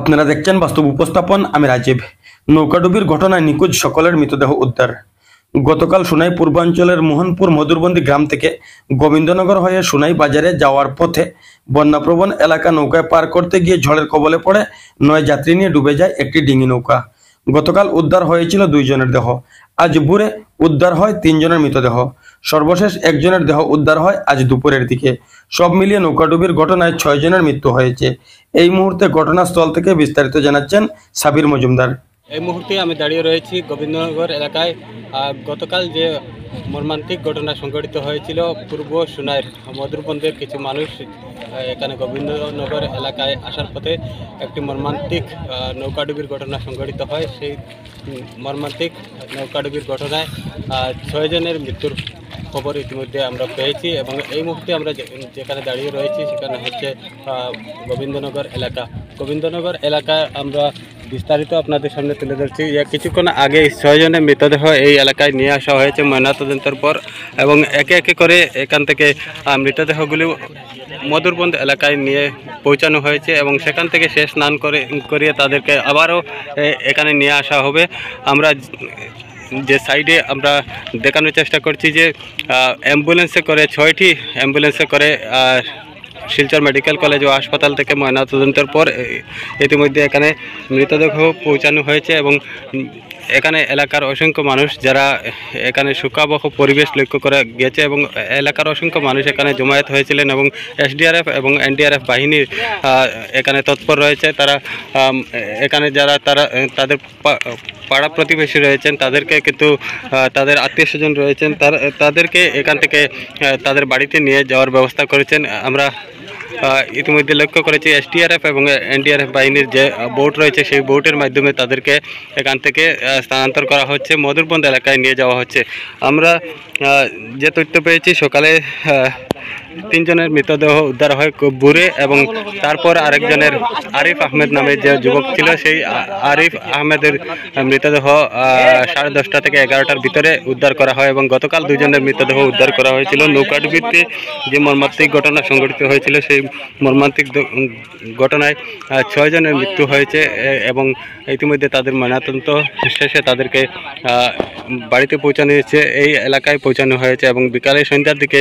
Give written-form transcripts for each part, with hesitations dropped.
আপনারা দেখছেন বাস্তব উপস্থাপন। আমি রাজীব। নৌকাডুবির ঘটনায় নিখোঁজ সকলের মৃতদেহ উদ্ধার। গতকাল সোনাই পূর্বাঞ্চলের মোহনপুর মধুরবন্দী গ্রাম থেকে গোবিন্দনগর হয়ে সোনাই বাজারে যাওয়ার পথে বন্যাপ্রবণ এলাকা নৌকায় পার করতে গিয়ে ঝড়ের কবলে পড়ে 9 যাত্রী নিয়ে ডুবে যায় একটি ডিঙি নৌকা। গতকাল উদ্ধার হয়েছিল 2 জনের দেহ। আজ ভোরে উদ্ধার হয় 3 জনের মৃতদেহ। সর্বশেষ একজনের দেহ উদ্ধার হয় আজ দুপুরের দিকে। সব মিলিয়ে নৌকাডুবির ঘটনায় 6 জনের মৃত্যু হয়েছে। এই মুহূর্তে ঘটনাস্থল থেকে বিস্তারিত জানাচ্ছেন সাবির মজুমদার। এই মুহূর্তে আমি দাঁড়িয়ে রয়েছি গোবিন্দনগর এলাকায়। গতকাল যে মর্মান্তিক ঘটনা সংঘটিত হয়েছিল পূর্ব সোনাইয়ের মধুরবন্দের কিছু মানুষ এখানে গোবিন্দনগর এলাকায় আসার পথে একটি মর্মান্তিক নৌকাডুবির ঘটনা সংঘটিত হয়। সেই মর্মান্তিক নৌকাডুবির ঘটনায় 6 জনের মৃত্যুর খবর ইতিমধ্যে আমরা পেয়েছি এবং এই মুহূর্তে আমরা যেখানে দাঁড়িয়ে রয়েছি সেখানে হচ্ছে গোবিন্দনগর এলাকা। গোবিন্দনগর এলাকায় আমরা বিস্তারিত আপনাদের সামনে তুলে ধরছি। কিছুক্ষণ আগে 6 জনের মৃতদেহ এই এলাকায় নিয়ে আসা হয়েছে ময়নাতদন্তের পর এবং একে একে করে এখান থেকে মৃতদেহগুলি মধুরবন্দ এলাকায় নিয়ে পৌঁছানো হয়েছে এবং সেখান থেকে শেষ স্নান করিয়ে তাদেরকে আবারও এখানে নিয়ে আসা হবে। আমরা যে সাইডে আমরা দেখানোর চেষ্টা করছি যে অ্যাম্বুলেন্সে করে 6টি অ্যাম্বুলেন্সে করে শিলচর মেডিকেল কলেজ ও হাসপাতাল থেকে ময়নাতদন্তের পর ইতিমধ্যে এখানে মৃতদেহ পৌঁছানো হয়েছে এবং এখানে এলাকার অসংখ্য মানুষ যারা এখানে শোকাবহ পরিবেশ লক্ষ্য করে গেছে এবং এলাকার অসংখ্য মানুষ এখানে জমায়েত হয়েছিলেন এবং এসডিআরএফ এবং এনডিআরএফ বাহিনীর এখানে তৎপর রয়েছে। তারা এখানে যারা তাদের পাড়া প্রতিবেশী রয়েছেন তাদেরকে কিন্তু তাদের আত্মীয় স্বজন রয়েছেন তাদেরকে এখান থেকে তাদের বাড়িতে নিয়ে যাওয়ার ব্যবস্থা করেছেন। আমরা ইতিমধ্যে লক্ষ্য করেছি এসডিআরএফ এবং এনডিআরএফ বাহিনীর যে বোট রয়েছে সেই বোটের মাধ্যমে তাদেরকে এখান থেকে স্থানান্তর করা হচ্ছে, মধুরবন্দ এলাকায় নিয়ে যাওয়া হচ্ছে। আমরা যে তথ্য পেয়েছি সকালে 3 জনের মৃতদেহ উদ্ধার হয় বুড়ে এবং তারপর আরেকজনের আরিফ আহমেদ নামে যে যুবক ছিল সেই আরিফ আহমেদের মৃতদেহ 10:30 থেকে 11টার ভিতরে উদ্ধার করা হয় এবং গতকাল 2 জনের মৃতদেহ উদ্ধার করা হয়েছিল। নৌকাডুবিতে যে মর্মান্তিক ঘটনা সংঘটিত হয়েছিল সেই মর্মান্তিক ঘটনায় 6 জনের মৃত্যু হয়েছে এবং ইতিমধ্যে তাদের ময়নাতদন্ত শেষে তাদেরকে বাড়িতে পৌঁছানো হয়েছে, এই এলাকায় পৌঁছানো হয়েছে এবং বিকালে সন্ধ্যার দিকে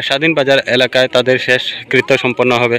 স্বাধীন বাজার এলাকায় তাদের শেষ কৃত্য সম্পন্ন হবে।